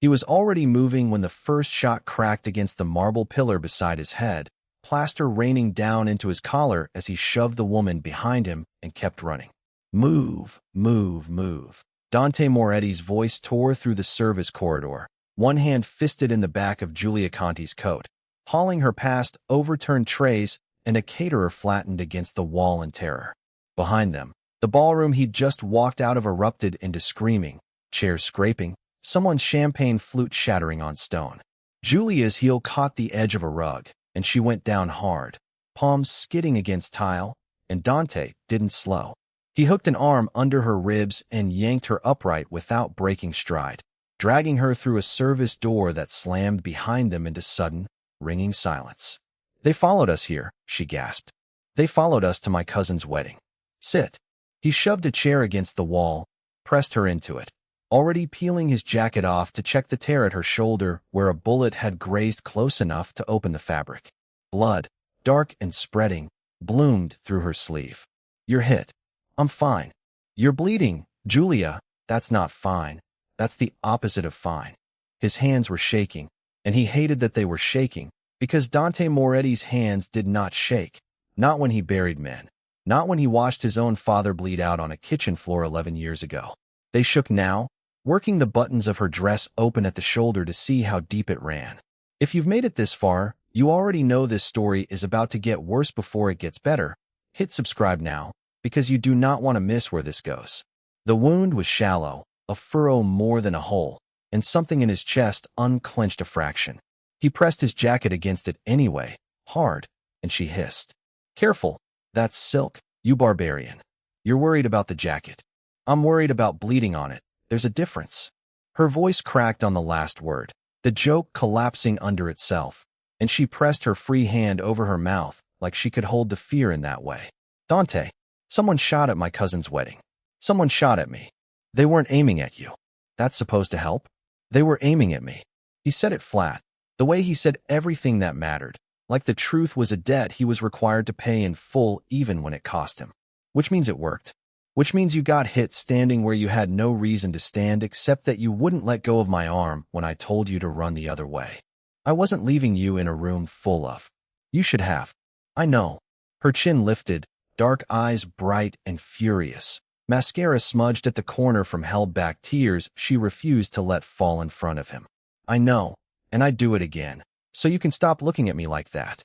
He was already moving when the first shot cracked against the marble pillar beside his head, plaster raining down into his collar as he shoved the woman behind him and kept running. Move, move, move. Dante Moretti's voice tore through the service corridor, one hand fisted in the back of Giulia Conti's coat, hauling her past overturned trays and a caterer flattened against the wall in terror. Behind them, the ballroom he'd just walked out of erupted into screaming, chairs scraping, someone's champagne flute shattering on stone. Giulia's heel caught the edge of a rug, and she went down hard, palms skidding against tile, and Dante didn't slow. He hooked an arm under her ribs and yanked her upright without breaking stride, dragging her through a service door that slammed behind them into sudden, ringing silence. "They followed us here," she gasped. "They followed us to my cousin's wedding. Sit." He shoved a chair against the wall, pressed her into it, already peeling his jacket off to check the tear at her shoulder where a bullet had grazed close enough to open the fabric. Blood, dark and spreading, bloomed through her sleeve. "You're hit." "I'm fine." "You're bleeding, Giulia." "That's not fine. That's the opposite of fine." His hands were shaking, and he hated that they were shaking, because Dante Moretti's hands did not shake, not when he buried men, not when he watched his own father bleed out on a kitchen floor 11 years ago. They shook now, working the buttons of her dress open at the shoulder to see how deep it ran. If you've made it this far, you already know this story is about to get worse before it gets better. Hit subscribe now, because you do not want to miss where this goes. The wound was shallow, a furrow more than a hole, and something in his chest unclenched a fraction. He pressed his jacket against it anyway, hard, and she hissed. "Careful, that's silk, you barbarian. You're worried about the jacket. I'm worried about bleeding on it. There's a difference." Her voice cracked on the last word, the joke collapsing under itself, and she pressed her free hand over her mouth like she could hold the fear in that way. "Dante, someone shot at my cousin's wedding. Someone shot at me. They weren't aiming at you. That's supposed to help? They were aiming at me." He said it flat, the way he said everything that mattered, like the truth was a debt he was required to pay in full even when it cost him. "Which means it worked. Which means you got hit standing where you had no reason to stand except that you wouldn't let go of my arm when I told you to run the other way. I wasn't leaving you in a room full of. You should have. I know." Her chin lifted, dark eyes bright and furious, mascara smudged at the corner from held-back tears she refused to let fall in front of him. "I know, and I'd do it again, so you can stop looking at me like that."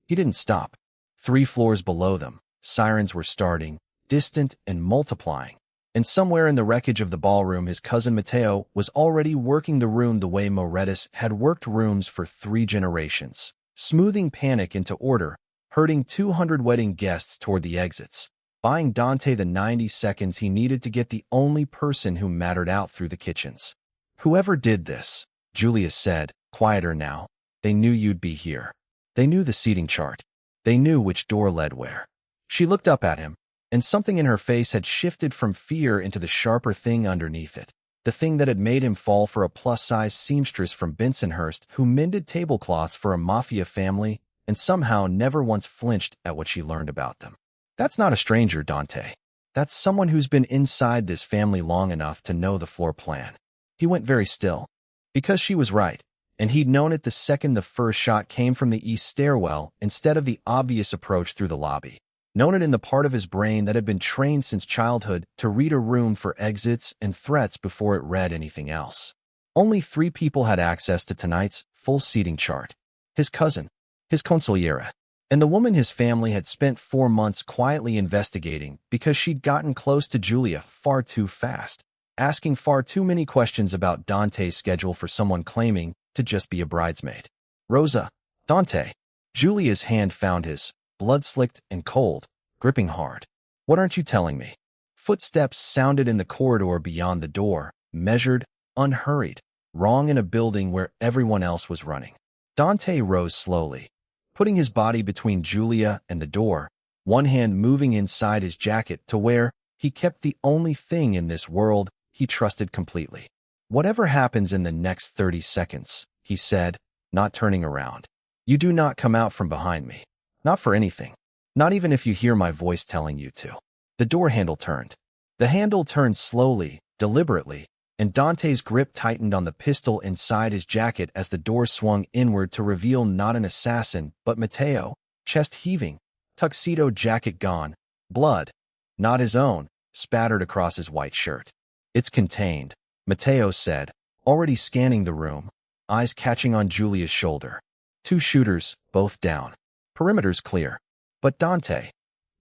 He didn't stop. 3 floors below them, sirens were starting, distant and multiplying, and somewhere in the wreckage of the ballroom his cousin Matteo was already working the room the way Morettis had worked rooms for 3 generations, smoothing panic into order, herding 200 wedding guests toward the exits, buying Dante the 90 seconds he needed to get the only person who mattered out through the kitchens. "Whoever did this," Giulia said, quieter now, "they knew you'd be here. They knew the seating chart. They knew which door led where." She looked up at him, and something in her face had shifted from fear into the sharper thing underneath it, the thing that had made him fall for a plus-size seamstress from Bensonhurst who mended tablecloths for a Mafia family and somehow never once flinched at what she learned about them. "That's not a stranger, Dante. That's someone who's been inside this family long enough to know the floor plan." He went very still, because she was right, and he'd known it the second the first shot came from the east stairwell instead of the obvious approach through the lobby. Known it in the part of his brain that had been trained since childhood to read a room for exits and threats before it read anything else. Only 3 people had access to tonight's full seating chart. His cousin, his consigliera, and the woman his family had spent 4 months quietly investigating because she'd gotten close to Giulia far too fast, asking far too many questions about Dante's schedule for someone claiming to just be a bridesmaid. "Rosa, Dante." Giulia's hand found his, blood-slicked and cold, gripping hard. "What aren't you telling me?" Footsteps sounded in the corridor beyond the door, measured, unhurried, wrong in a building where everyone else was running. Dante rose slowly, putting his body between Giulia and the door, one hand moving inside his jacket to where he kept the only thing in this world he trusted completely. "Whatever happens in the next 30 seconds, he said, not turning around. "You do not come out from behind me. Not for anything. Not even if you hear my voice telling you to." The door handle turned. The handle turned slowly, deliberately, and Dante's grip tightened on the pistol inside his jacket as the door swung inward to reveal not an assassin, but Matteo, chest heaving, tuxedo jacket gone, blood, not his own, spattered across his white shirt. "It's contained," Matteo said, already scanning the room, eyes catching on Julia's shoulder. "Two shooters, both down. Perimeter's clear. But Dante..."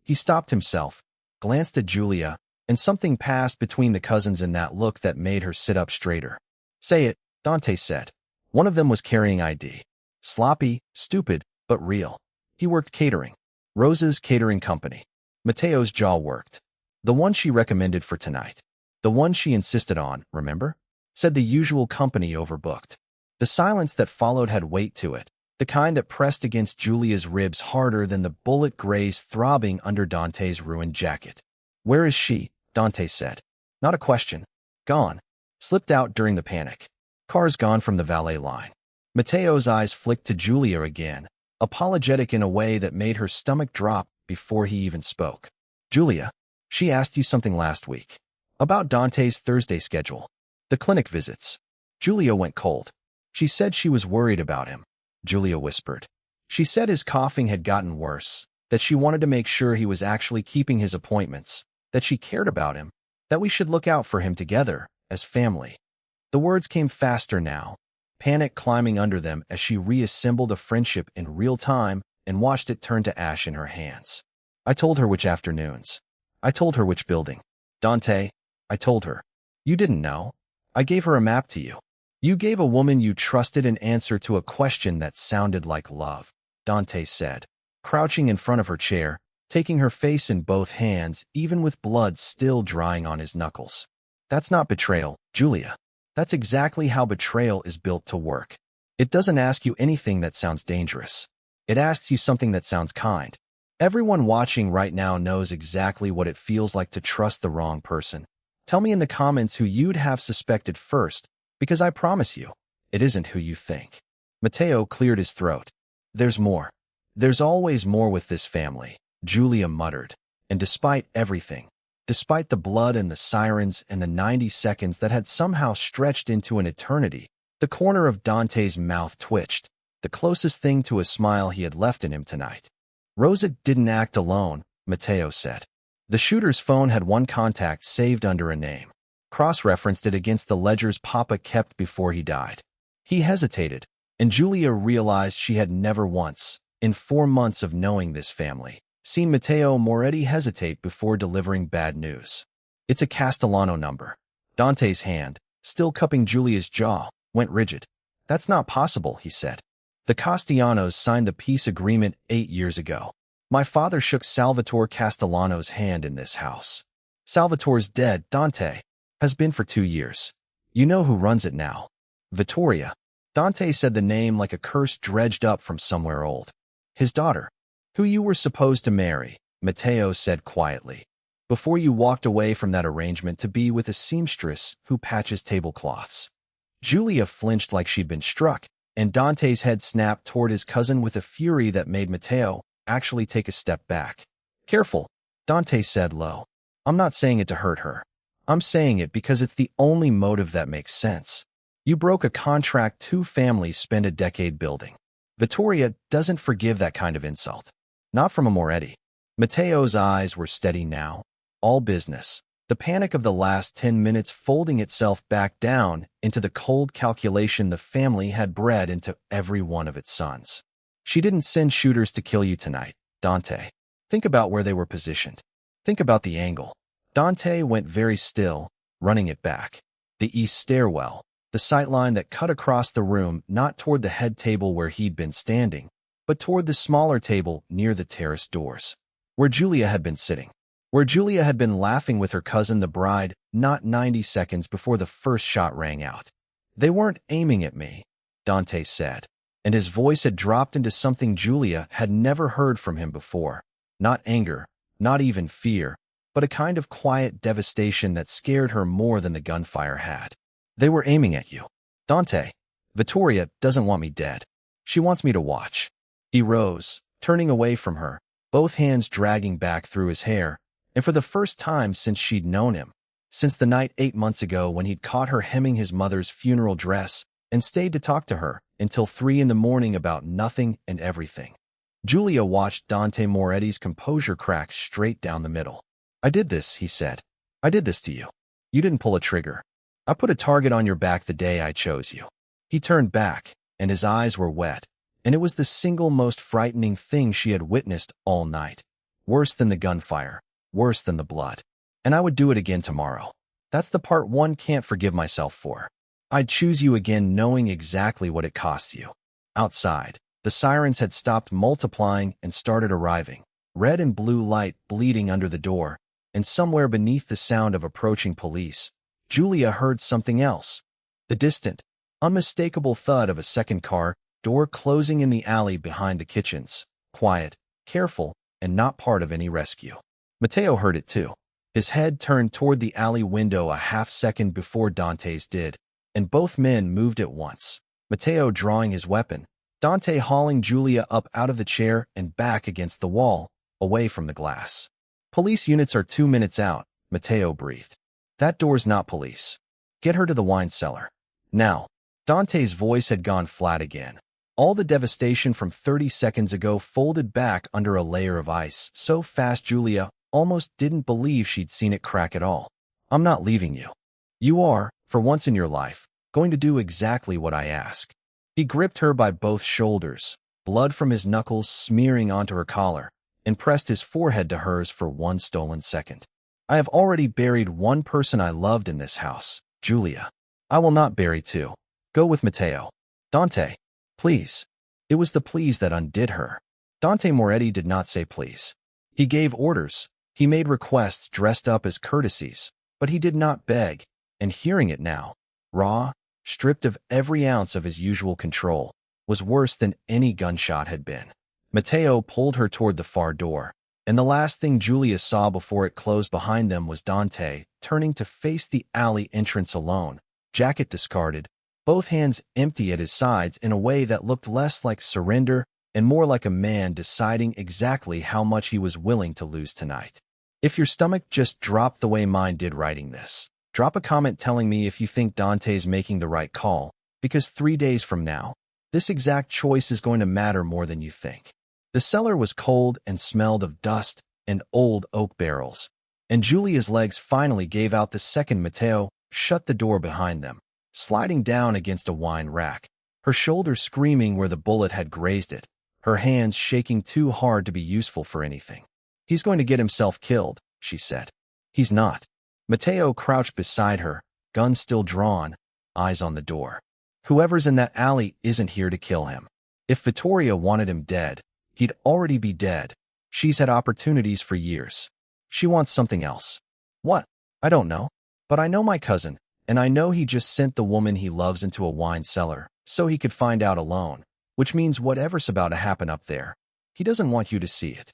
He stopped himself, glanced at Julia, and something passed between the cousins in that look that made her sit up straighter. "Say it," Dante said. One of them was carrying ID. Sloppy, stupid, but real. He worked catering. Rose's catering company. Matteo's jaw worked. The one she recommended for tonight. The one she insisted on, remember? Said the usual company overbooked. The silence that followed had weight to it, the kind that pressed against Julia's ribs harder than the bullet graze throbbing under Dante's ruined jacket. "Where is she?" Dante said. Not a question. Gone. Slipped out during the panic. Car's gone from the valet line. Matteo's eyes flicked to Julia again, apologetic in a way that made her stomach drop before he even spoke. "Julia, she asked you something last week. About Dante's Thursday schedule. The clinic visits." Julia went cold. "She said she was worried about him," Julia whispered. "She said his coughing had gotten worse, that she wanted to make sure he was actually keeping his appointments, that she cared about him, that we should look out for him together, as family." The words came faster now, panic climbing under them as she reassembled a friendship in real time and watched it turn to ash in her hands. "I told her which afternoons. I told her which building. Dante, I told her. You didn't know. I gave her a map to you. You gave a woman you trusted an answer to a question that sounded like love," Dante said, crouching in front of her chair, taking her face in both hands, even with blood still drying on his knuckles. "That's not betrayal, Julia. That's exactly how betrayal is built to work. It doesn't ask you anything that sounds dangerous. It asks you something that sounds kind. Everyone watching right now knows exactly what it feels like to trust the wrong person. Tell me in the comments who you'd have suspected first, because I promise you, it isn't who you think." Matteo cleared his throat. "There's more. There's always more with this family," Julia muttered. "And despite everything, despite the blood and the sirens and the 90 seconds that had somehow stretched into an eternity," the corner of Dante's mouth twitched, the closest thing to a smile he had left in him tonight. "Rosa didn't act alone," Matteo said. "The shooter's phone had one contact saved under a name. Cross-referenced it against the ledgers Papa kept before he died." He hesitated, and Julia realized she had never once, in 4 months of knowing this family, seen Matteo Moretti hesitate before delivering bad news. "It's a Castellano number." Dante's hand, still cupping Julia's jaw, went rigid. "That's not possible," he said. "The Castellanos signed the peace agreement 8 years ago. My father shook Salvatore Castellano's hand in this house. Salvatore's dead, Dante. Has been for 2 years. You know who runs it now. Vittoria." Dante said the name like a curse dredged up from somewhere old. "His daughter. Who you were supposed to marry," Matteo said quietly, "before you walked away from that arrangement to be with a seamstress who patches tablecloths." Julia flinched like she'd been struck, and Dante's head snapped toward his cousin with a fury that made Matteo actually take a step back. "Careful," Dante said low. "I'm not saying it to hurt her. I'm saying it because it's the only motive that makes sense. You broke a contract 2 families spend a decade building. Vittoria doesn't forgive that kind of insult. Not from a Moretti." Matteo's eyes were steady now. All business. The panic of the last 10 minutes folding itself back down into the cold calculation the family had bred into every one of its sons. "She didn't send shooters to kill you tonight, Dante. Think about where they were positioned. Think about the angle." Dante went very still, running it back. The east stairwell, the sightline that cut across the room not toward the head table where he'd been standing, but toward the smaller table near the terrace doors, where Julia had been sitting, where Julia had been laughing with her cousin the bride not 90 seconds before the first shot rang out. "They weren't aiming at me," Dante said, and his voice had dropped into something Julia had never heard from him before. Not anger, not even fear, but a kind of quiet devastation that scared her more than the gunfire had. "They were aiming at you. Dante, Vittoria doesn't want me dead. She wants me to watch." He rose, turning away from her, both hands dragging back through his hair, and for the first time since she'd known him, Since the night 8 months ago when he'd caught her hemming his mother's funeral dress and stayed to talk to her until 3 in the morning about nothing and everything. Julia watched Dante Moretti's composure crack straight down the middle. "I did this," he said. "I did this to you. You didn't pull a trigger. I put a target on your back the day I chose you." He turned back, and his eyes were wet, and it was the single most frightening thing she had witnessed all night. Worse than the gunfire, worse than the blood. "And I would do it again tomorrow. That's the part one can't forgive myself for. I'd choose you again knowing exactly what it costs you." Outside, the sirens had stopped multiplying and started arriving, red and blue light bleeding under the door, and somewhere beneath the sound of approaching police, Julia heard something else. The distant, unmistakable thud of a second car door closing in the alley behind the kitchens, quiet, careful, and not part of any rescue. Matteo heard it too. His head turned toward the alley window a half-second before Dante's did, and both men moved at once, Matteo drawing his weapon, Dante hauling Julia up out of the chair and back against the wall, away from the glass. "Police units are 2 minutes out," Matteo breathed. "That door's not police. Get her to the wine cellar. Now." Dante's voice had gone flat again. All the devastation from 30 seconds ago folded back under a layer of ice, so fast Julia almost didn't believe she'd seen it crack at all. "I'm not leaving you. You are, for once in your life, going to do exactly what I ask." He gripped her by both shoulders, blood from his knuckles smearing onto her collar, and pressed his forehead to hers for one stolen second. "I have already buried one person I loved in this house, Julia. I will not bury two. Go with Matteo." "Dante, please." It was the please that undid her. Dante Moretti did not say please. He gave orders. He made requests dressed up as courtesies, but he did not beg, and hearing it now, raw, stripped of every ounce of his usual control, was worse than any gunshot had been. Matteo pulled her toward the far door, and the last thing Julia saw before it closed behind them was Dante turning to face the alley entrance alone, jacket discarded, both hands empty at his sides in a way that looked less like surrender and more like a man deciding exactly how much he was willing to lose tonight. If your stomach just dropped the way mine did writing this, drop a comment telling me if you think Dante's making the right call, because 3 days from now, this exact choice is going to matter more than you think. The cellar was cold and smelled of dust and old oak barrels, and Julia's legs finally gave out the second Matteo shut the door behind them, sliding down against a wine rack, her shoulders screaming where the bullet had grazed it, her hands shaking too hard to be useful for anything. "He's going to get himself killed," she said. "He's not." Matteo crouched beside her, gun still drawn, eyes on the door. "Whoever's in that alley isn't here to kill him. If Vittoria wanted him dead, he'd already be dead. She's had opportunities for years. She wants something else. What? I don't know. But I know my cousin, and I know he just sent the woman he loves into a wine cellar so he could find out alone, which means whatever's about to happen up there, he doesn't want you to see it."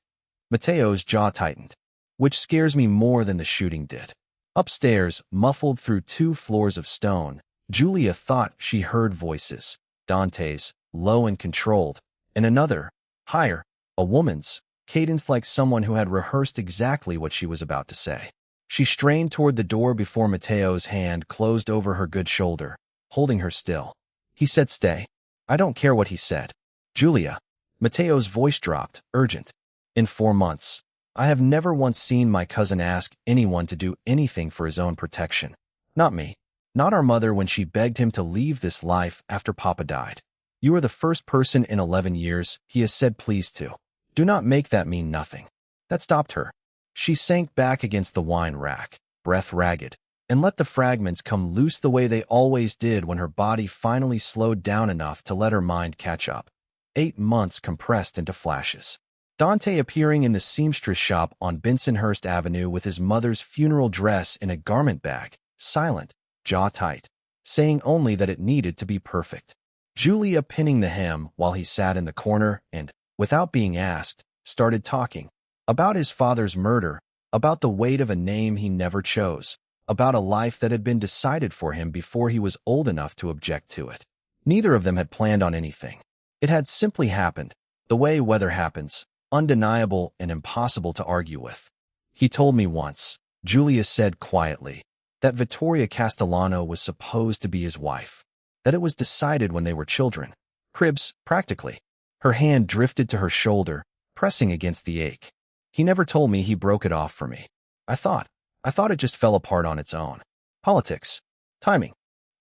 Matteo's jaw tightened, "Which scares me more than the shooting did." Upstairs, muffled through 2 floors of stone, Julia thought she heard voices, Dante's, low and controlled, and another, higher, a woman's, cadenced like someone who had rehearsed exactly what she was about to say. She strained toward the door before Matteo's hand closed over her good shoulder, holding her still. "He said stay." "I don't care what he said." "Julia." Matteo's voice dropped, urgent. "In 4 months, I have never once seen my cousin ask anyone to do anything for his own protection. Not me. Not our mother when she begged him to leave this life after Papa died. You are the first person in 11 years he has said please to. Do not make that mean nothing." That stopped her. She sank back against the wine rack, breath ragged, and let the fragments come loose the way they always did when her body finally slowed down enough to let her mind catch up. 8 months compressed into flashes. Dante appearing in the Seamstress shop on Bensonhurst Avenue with his mother's funeral dress in a garment bag, silent, jaw tight, saying only that it needed to be perfect. Julia pinning the hem while he sat in the corner and, without being asked, started talking. About his father's murder, about the weight of a name he never chose, about a life that had been decided for him before he was old enough to object to it. Neither of them had planned on anything. It had simply happened, the way weather happens, undeniable and impossible to argue with. "He told me once," Julia said quietly, that Vittoria Castellano was supposed to be his wife, that it was decided when they were children. Cribs, practically. Her hand drifted to her shoulder, pressing against the ache. He never told me he broke it off for me. I thought it just fell apart on its own. Politics. Timing.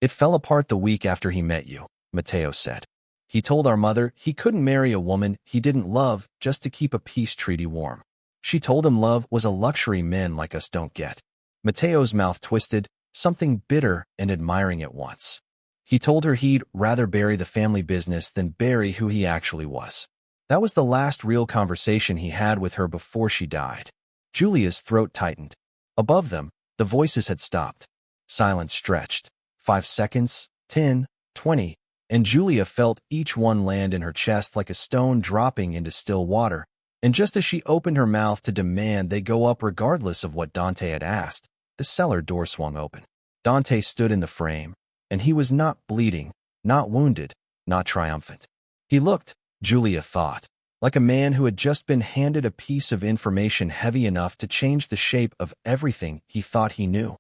It fell apart the week after he met you, Matteo said. He told our mother he couldn't marry a woman he didn't love just to keep a peace treaty warm. She told him love was a luxury men like us don't get. Matteo's mouth twisted, something bitter and admiring at once. He told her he'd rather bury the family business than bury who he actually was. That was the last real conversation he had with her before she died. Giulia's throat tightened. Above them, the voices had stopped. Silence stretched. 5 seconds, 10, 20, and Giulia felt each one land in her chest like a stone dropping into still water. And just as she opened her mouth to demand they go up regardless of what Dante had asked, the cellar door swung open. Dante stood in the frame, and he was not bleeding, not wounded, not triumphant. He looked, Giulia thought, like a man who had just been handed a piece of information heavy enough to change the shape of everything he thought he knew.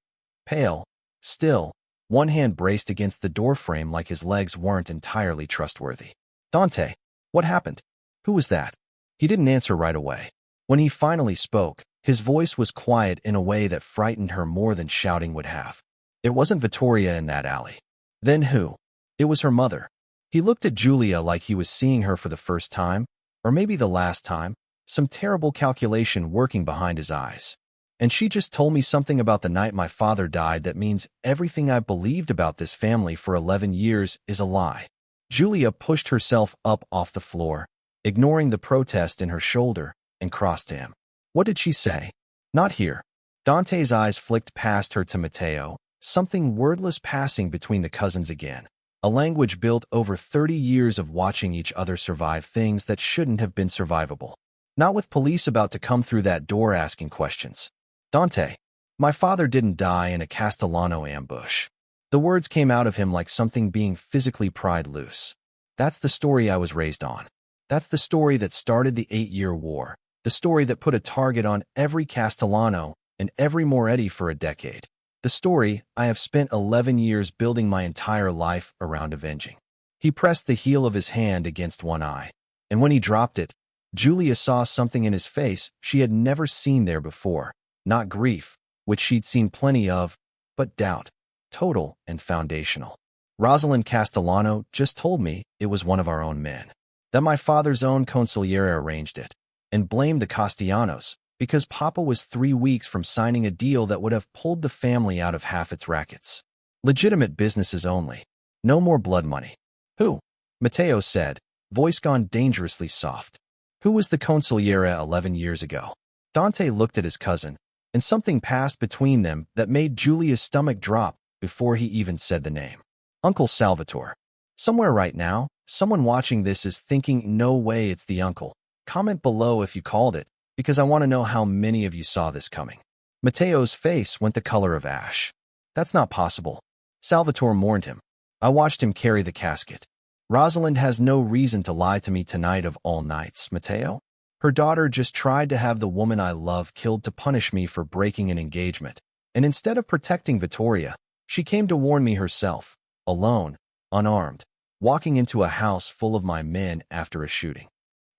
Pale, still, one hand braced against the doorframe like his legs weren't entirely trustworthy. Dante, what happened? Who was that? He didn't answer right away. When he finally spoke, his voice was quiet in a way that frightened her more than shouting would have. It wasn't Vittoria in that alley. Then who? It was her mother. He looked at Giulia like he was seeing her for the first time, or maybe the last time, some terrible calculation working behind his eyes. And she just told me something about the night my father died that means everything I've believed about this family for 11 years is a lie. Giulia pushed herself up off the floor, ignoring the protest in her shoulder, and crossed to him. What did she say? Not here. Dante's eyes flicked past her to Matteo, something wordless passing between the cousins again. A language built over 30 years of watching each other survive things that shouldn't have been survivable. Not with police about to come through that door asking questions. Dante, my father didn't die in a Castellano ambush. The words came out of him like something being physically pried loose. That's the story I was raised on. That's the story that started the 8-year war. The story that put a target on every Castellano and every Moretti for a decade. The story I have spent 11 years building my entire life around avenging. He pressed the heel of his hand against one eye, and when he dropped it, Giulia saw something in his face she had never seen there before. Not grief, which she'd seen plenty of, but doubt, total and foundational. Rosalind Castellano just told me it was one of our own men, that my father's own consigliere arranged it, and blamed the Castellanos, because Papa was 3 weeks from signing a deal that would have pulled the family out of half its rackets. Legitimate businesses only. No more blood money. Who? Matteo said, voice gone dangerously soft. Who was the consigliere 11 years ago? Dante looked at his cousin, and something passed between them that made Giulia's stomach drop before he even said the name. Uncle Salvatore. Somewhere right now, someone watching this is thinking, no way it's the uncle. Comment below if you called it, because I want to know how many of you saw this coming. Matteo's face went the color of ash. That's not possible. Salvatore mourned him. I watched him carry the casket. Rosalind has no reason to lie to me tonight of all nights, Matteo. Her daughter just tried to have the woman I love killed to punish me for breaking an engagement. And instead of protecting Vittoria, she came to warn me herself, alone, unarmed, walking into a house full of my men after a shooting.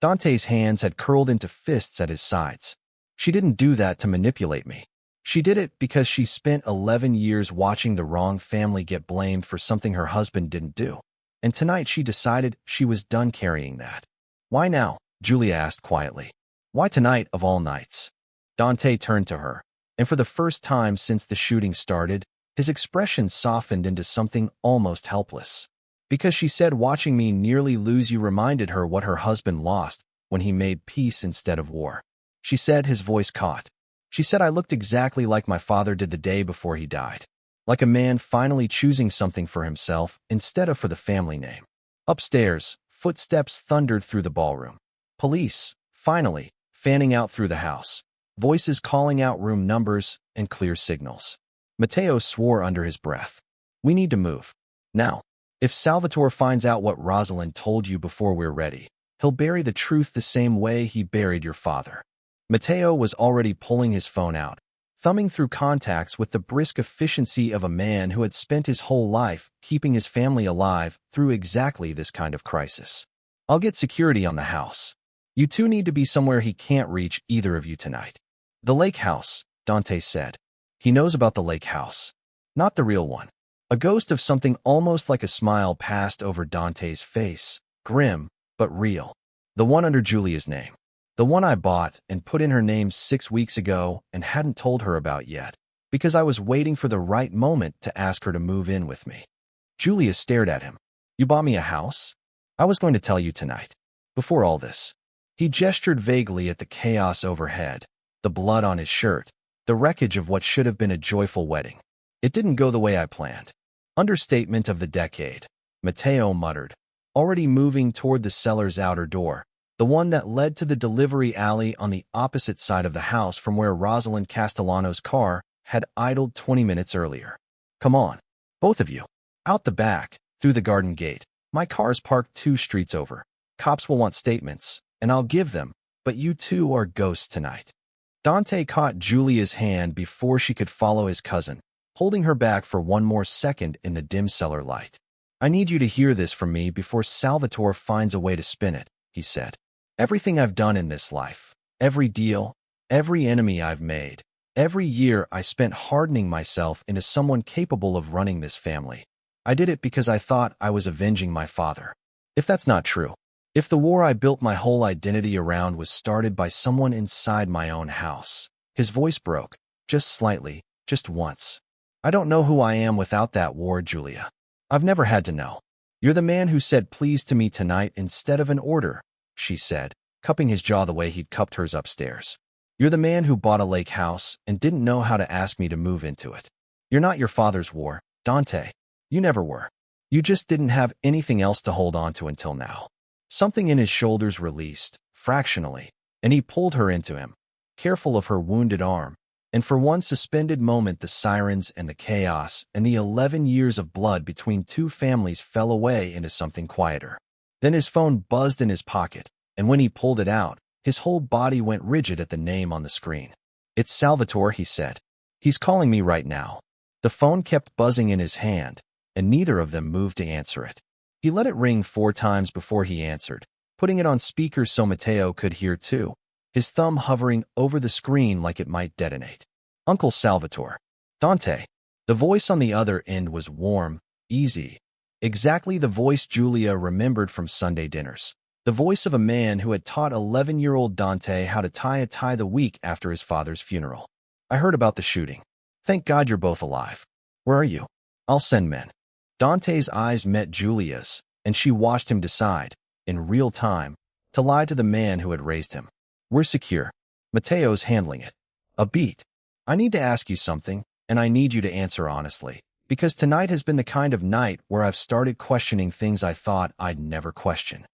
Dante's hands had curled into fists at his sides. She didn't do that to manipulate me. She did it because she spent 11 years watching the wrong family get blamed for something her husband didn't do. And tonight she decided she was done carrying that. Why now? Giulia asked quietly. Why tonight of all nights? Dante turned to her, and for the first time since the shooting started, his expression softened into something almost helpless. Because she said watching me nearly lose you reminded her what her husband lost when he made peace instead of war. She said, his voice caught. She said I looked exactly like my father did the day before he died. Like a man finally choosing something for himself instead of for the family name. Upstairs, footsteps thundered through the ballroom. Police, finally, fanning out through the house. Voices calling out room numbers and clear signals. Matteo swore under his breath. We need to move. Now. If Salvatore finds out what Rosalind told you before we're ready, he'll bury the truth the same way he buried your father. Matteo was already pulling his phone out, thumbing through contacts with the brisk efficiency of a man who had spent his whole life keeping his family alive through exactly this kind of crisis. I'll get security on the house. You two need to be somewhere he can't reach either of you tonight. The lake house, Dante said. He knows about the lake house. Not the real one. A ghost of something almost like a smile passed over Dante's face, grim, but real. The one under Julia's name. The one I bought and put in her name 6 weeks ago and hadn't told her about yet, because I was waiting for the right moment to ask her to move in with me. Julia stared at him. You bought me a house? I was going to tell you tonight. Before all this. He gestured vaguely at the chaos overhead, the blood on his shirt, the wreckage of what should have been a joyful wedding. It didn't go the way I planned. Understatement of the decade, Matteo muttered, already moving toward the cellar's outer door, the one that led to the delivery alley on the opposite side of the house from where Rosalind Castellano's car had idled 20 minutes earlier. Come on, both of you. Out the back, through the garden gate. My car's parked 2 streets over. Cops will want statements, and I'll give them, but you two are ghosts tonight. Dante caught Julia's hand before she could follow his cousin, holding her back for one more second in the dim cellar light. I need you to hear this from me before Salvatore finds a way to spin it, he said. Everything I've done in this life, every deal, every enemy I've made, every year I spent hardening myself into someone capable of running this family. I did it because I thought I was avenging my father. If that's not true, if the war I built my whole identity around was started by someone inside my own house. His voice broke, just slightly, just once. I don't know who I am without that war, Julia. I've never had to know. You're the man who said please to me tonight instead of an order, she said, cupping his jaw the way he'd cupped hers upstairs. You're the man who bought a lake house and didn't know how to ask me to move into it. You're not your father's war, Dante. You never were. You just didn't have anything else to hold on to until now. Something in his shoulders released, fractionally, and he pulled her into him, careful of her wounded arm, and for one suspended moment the sirens and the chaos and the 11 years of blood between 2 families fell away into something quieter. Then his phone buzzed in his pocket, and when he pulled it out, his whole body went rigid at the name on the screen. It's Salvatore, he said. He's calling me right now. The phone kept buzzing in his hand, and neither of them moved to answer it. He let it ring 4 times before he answered, putting it on speaker so Matteo could hear too, his thumb hovering over the screen like it might detonate. Uncle Salvatore. Dante. The voice on the other end was warm, easy. Exactly the voice Julia remembered from Sunday dinners. The voice of a man who had taught 11-year-old Dante how to tie a tie the week after his father's funeral. I heard about the shooting. Thank God you're both alive. Where are you? I'll send men. Dante's eyes met Julia's, and she watched him decide, in real time, to lie to the man who had raised him. We're secure. Matteo's handling it. A beat. I need to ask you something, and I need you to answer honestly, because tonight has been the kind of night where I've started questioning things I thought I'd never question.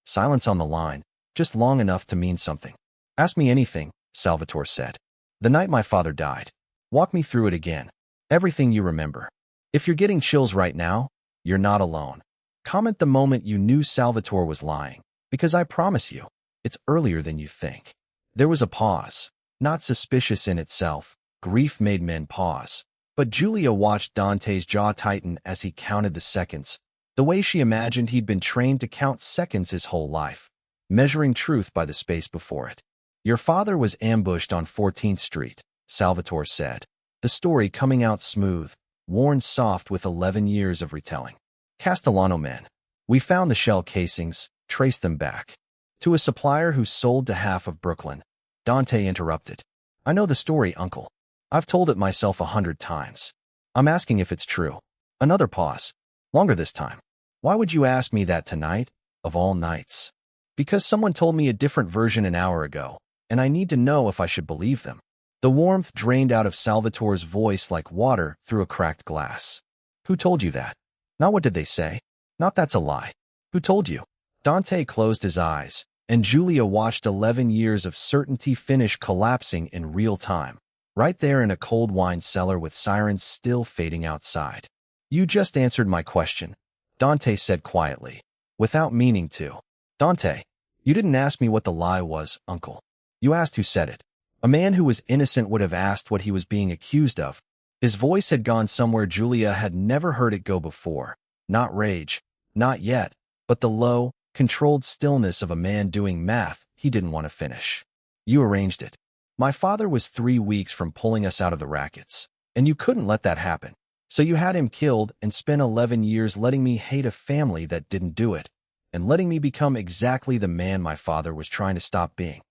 Silence on the line, just long enough to mean something. Ask me anything, Salvatore said. The night my father died. Walk me through it again. Everything you remember. If you're getting chills right now, you're not alone. Comment the moment you knew Salvatore was lying, because I promise you, it's earlier than you think. There was a pause, not suspicious in itself. Grief made men pause. But Julia watched Dante's jaw tighten as he counted the seconds, the way she imagined he'd been trained to count seconds his whole life, measuring truth by the space before it. Your father was ambushed on 14th Street, Salvatore said, the story coming out smooth, worn soft with 11 years of retelling. Castellano men. We found the shell casings, traced them back. To a supplier who sold to half of Brooklyn. Dante interrupted. I know the story, Uncle. I've told it myself 100 times. I'm asking if it's true. Another pause. Longer this time. Why would you ask me that tonight, of all nights? Because someone told me a different version an hour ago, and I need to know if I should believe them. The warmth drained out of Salvatore's voice like water through a cracked glass. Who told you that? Not what did they say? Not that's a lie. Who told you? Dante closed his eyes, and Julia watched 11 years of certainty finish collapsing in real time, right there in a cold wine cellar with sirens still fading outside. You just answered my question, Dante said quietly, without meaning to. Dante, you didn't ask me what the lie was, Uncle. You asked who said it. A man who was innocent would have asked what he was being accused of. His voice had gone somewhere Julia had never heard it go before. Not rage, not yet, but the low, controlled stillness of a man doing math he didn't want to finish. You arranged it. My father was 3 weeks from pulling us out of the rackets, and you couldn't let that happen. So you had him killed and spent 11 years letting me hate a family that didn't do it, and letting me become exactly the man my father was trying to stop being.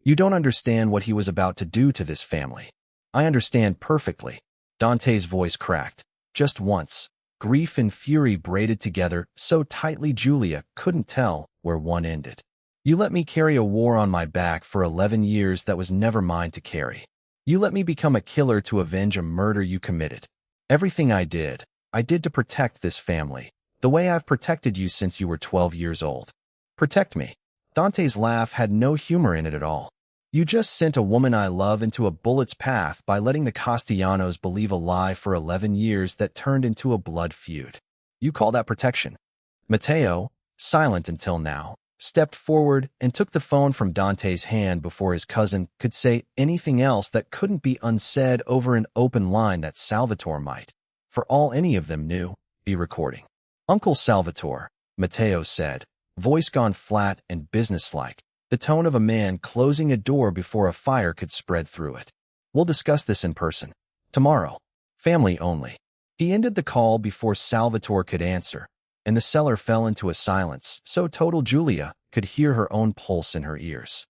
You don't understand what he was about to do to this family. I understand perfectly. Dante's voice cracked. Just once. Grief and fury braided together so tightly Julia couldn't tell where one ended. You let me carry a war on my back for 11 years that was never mine to carry. You let me become a killer to avenge a murder you committed. Everything I did to protect this family, the way I've protected you since you were 12 years old. Protect me. Dante's laugh had no humor in it at all. You just sent a woman I love into a bullet's path by letting the Castellanos believe a lie for 11 years that turned into a blood feud. You call that protection? Mateo, silent until now, stepped forward and took the phone from Dante's hand before his cousin could say anything else that couldn't be unsaid over an open line that Salvatore might, for all any of them knew, be recording. Uncle Salvatore, Mateo said, voice gone flat and businesslike, the tone of a man closing a door before a fire could spread through it. We'll discuss this in person. Tomorrow. Family only. He ended the call before Salvatore could answer, and the cellar fell into a silence so total Julia could hear her own pulse in her ears.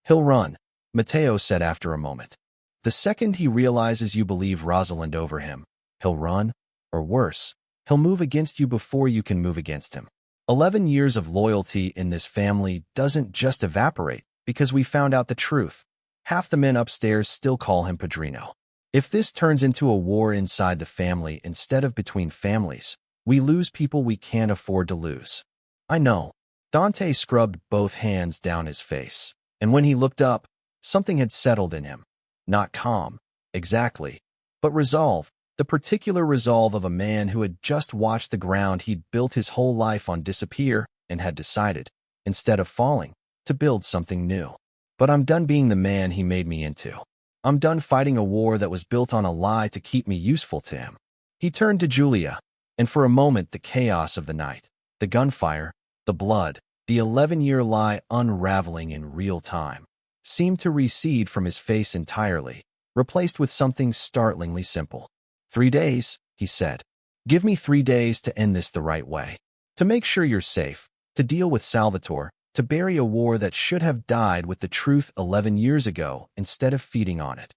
He'll run, Mateo said after a moment. The second he realizes you believe Rosalind over him, he'll run, or worse, he'll move against you before you can move against him. 11 years of loyalty in this family doesn't just evaporate because we found out the truth. Half the men upstairs still call him Padrino. If this turns into a war inside the family instead of between families, we lose people we can't afford to lose. I know. Dante scrubbed both hands down his face, and when he looked up, something had settled in him. Not calm, exactly, but resolve. The particular resolve of a man who had just watched the ground he'd built his whole life on disappear and had decided, instead of falling, to build something new. But I'm done being the man he made me into. I'm done fighting a war that was built on a lie to keep me useful to him. He turned to Julia, and for a moment the chaos of the night, the gunfire, the blood, the 11-year lie unraveling in real time, seemed to recede from his face entirely, replaced with something startlingly simple. 3 days, he said. Give me 3 days to end this the right way. To make sure you're safe, to deal with Salvatore, to bury a war that should have died with the truth 11 years ago instead of feeding on it.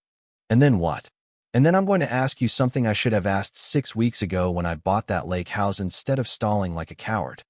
And then what? And then I'm going to ask you something I should have asked 6 weeks ago when I bought that lake house instead of stalling like a coward.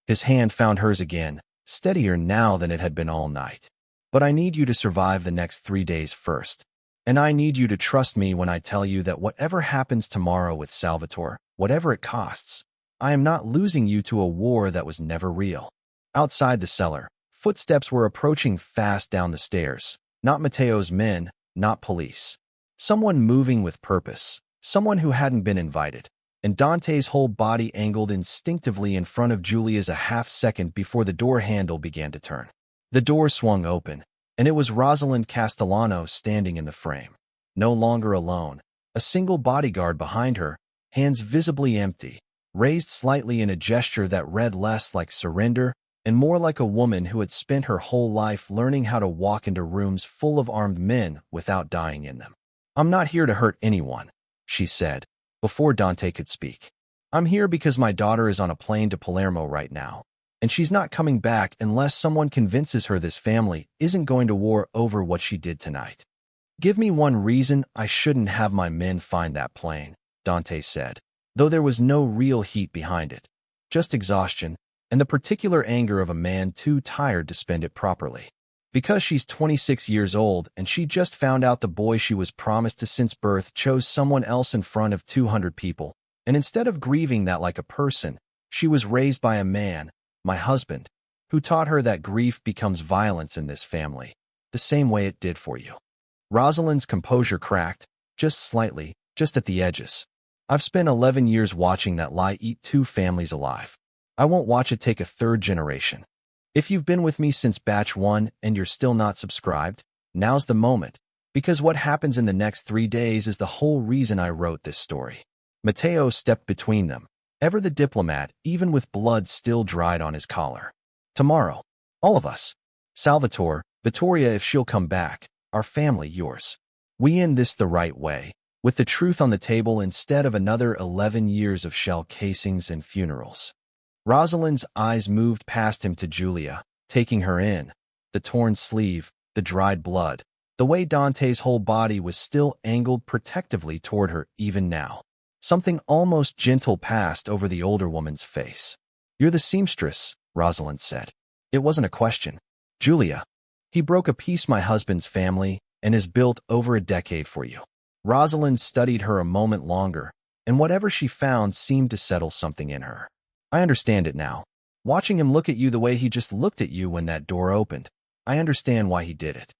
His hand found hers again, steadier now than it had been all night. But I need you to survive the next 3 days first. And I need you to trust me when I tell you that whatever happens tomorrow with Salvatore, whatever it costs, I am not losing you to a war that was never real. Outside the cellar, footsteps were approaching fast down the stairs. Not Mateo's men, not police. Someone moving with purpose, someone who hadn't been invited. And Dante's whole body angled instinctively in front of Julia's a half-second before the door handle began to turn. The door swung open, and it was Rosalind Castellano standing in the frame. No longer alone, a single bodyguard behind her, hands visibly empty, raised slightly in a gesture that read less like surrender and more like a woman who had spent her whole life learning how to walk into rooms full of armed men without dying in them. I'm not here to hurt anyone, she said, before Dante could speak. I'm here because my daughter is on a plane to Palermo right now, and she's not coming back unless someone convinces her this family isn't going to war over what she did tonight. Give me one reason I shouldn't have my men find that plane, Dante said, though there was no real heat behind it, just exhaustion and the particular anger of a man too tired to spend it properly. Because she's 26 years old and she just found out the boy she was promised to since birth chose someone else in front of 200 people, and instead of grieving that like a person, she was raised by a man, my husband, who taught her that grief becomes violence in this family, the same way it did for you. Rosalind's composure cracked, just slightly, just at the edges. I've spent 11 years watching that lie eat 2 families alive. I won't watch it take a 3rd generation. If you've been with me since batch 1 and you're still not subscribed, now's the moment. Because what happens in the next 3 days is the whole reason I wrote this story. Matteo stepped between them, ever the diplomat, even with blood still dried on his collar. Tomorrow, all of us. Salvatore, Vittoria if she'll come back, our family, yours. We end this the right way, with the truth on the table instead of another 11 years of shell casings and funerals. Rosalind's eyes moved past him to Julia, taking her in. The torn sleeve, the dried blood, the way Dante's whole body was still angled protectively toward her even now. Something almost gentle passed over the older woman's face. "You're the seamstress," Rosalind said. It wasn't a question. "Julia, he broke a piece my husband's family and has built over a decade for you." Rosalind studied her a moment longer, and whatever she found seemed to settle something in her. "I understand it now. Watching him look at you the way he just looked at you when that door opened, I understand why he did it."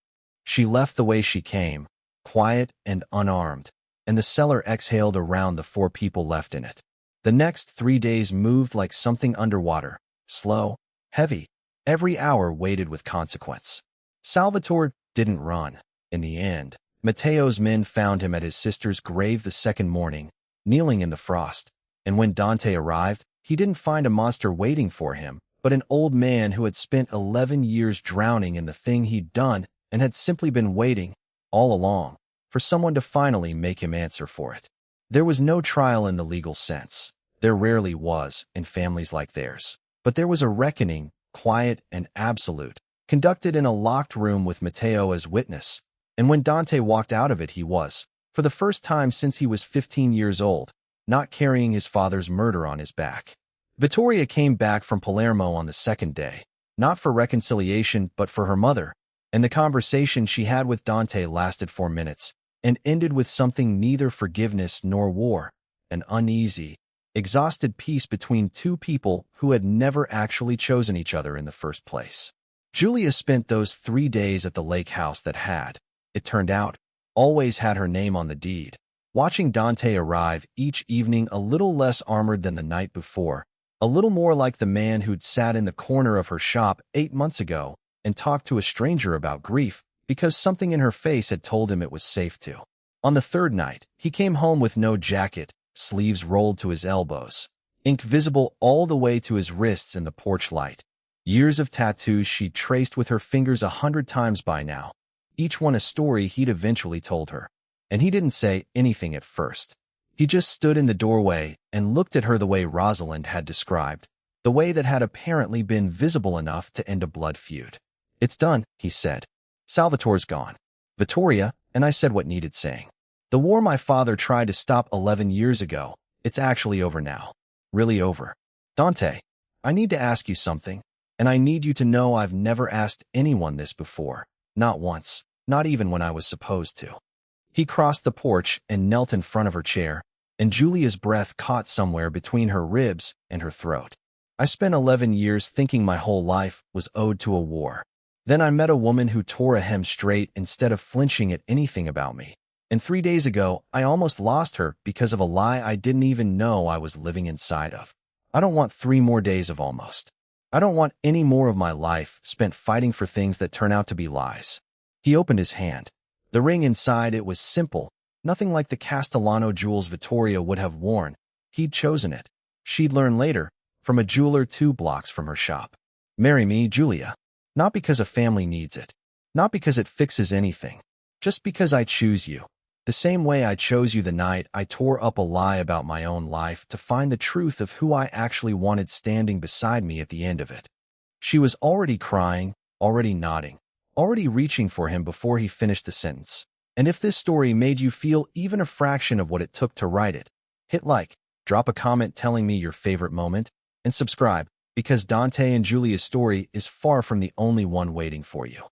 She left the way she came, quiet and unarmed, and the cellar exhaled around the 4 people left in it. The next 3 days moved like something underwater, slow, heavy, every hour weighted with consequence. Salvatore didn't run. In the end, Matteo's men found him at his sister's grave the second morning, kneeling in the frost, and when Dante arrived, he didn't find a monster waiting for him, but an old man who had spent 11 years drowning in the thing he'd done and had simply been waiting, all along, for someone to finally make him answer for it. There was no trial in the legal sense. There rarely was in families like theirs. But there was a reckoning, quiet and absolute, conducted in a locked room with Matteo as witness. And when Dante walked out of it, he was, for the first time since he was 15 years old, not carrying his father's murder on his back. Vittoria came back from Palermo on the second day, not for reconciliation but for her mother, and the conversation she had with Dante lasted 4 minutes and ended with something neither forgiveness nor war, an uneasy, exhausted peace between 2 people who had never actually chosen each other in the first place. Julia spent those 3 days at the lake house that had, it turned out, always had her name on the deed, watching Dante arrive each evening a little less armored than the night before, a little more like the man who'd sat in the corner of her shop 8 months ago and talked to a stranger about grief because something in her face had told him it was safe to. On the 3rd night, he came home with no jacket, sleeves rolled to his elbows, ink visible all the way to his wrists in the porch light. Years of tattoos she'd traced with her fingers 100 times by now, each one a story he'd eventually told her. And he didn't say anything at first. He just stood in the doorway and looked at her the way Rosalind had described, the way that had apparently been visible enough to end a blood feud. "It's done," he said. "Salvatore's gone. Vittoria," and I said what needed saying. "The war my father tried to stop 11 years ago, it's actually over now. Really over. Dante, I need to ask you something, and I need you to know I've never asked anyone this before, not once, not even when I was supposed to." He crossed the porch and knelt in front of her chair, and Julia's breath caught somewhere between her ribs and her throat. "I spent 11 years thinking my whole life was owed to a war. Then I met a woman who tore a hem straight instead of flinching at anything about me. And 3 days ago, I almost lost her because of a lie I didn't even know I was living inside of. I don't want 3 more days of almost. I don't want any more of my life spent fighting for things that turn out to be lies." He opened his hand. The ring inside it was simple, nothing like the Castellano jewels Vittoria would have worn. He'd chosen it. She'd learn later, from a jeweler 2 blocks from her shop. "Marry me, Julia. Not because a family needs it. Not because it fixes anything. Just because I choose you. The same way I chose you the night I tore up a lie about my own life to find the truth of who I actually wanted standing beside me at the end of it." She was already crying, already nodding, already reaching for him before he finished the sentence. And if this story made you feel even a fraction of what it took to write it, hit like, drop a comment telling me your favorite moment, and subscribe, because Dante and Julia's story is far from the only one waiting for you.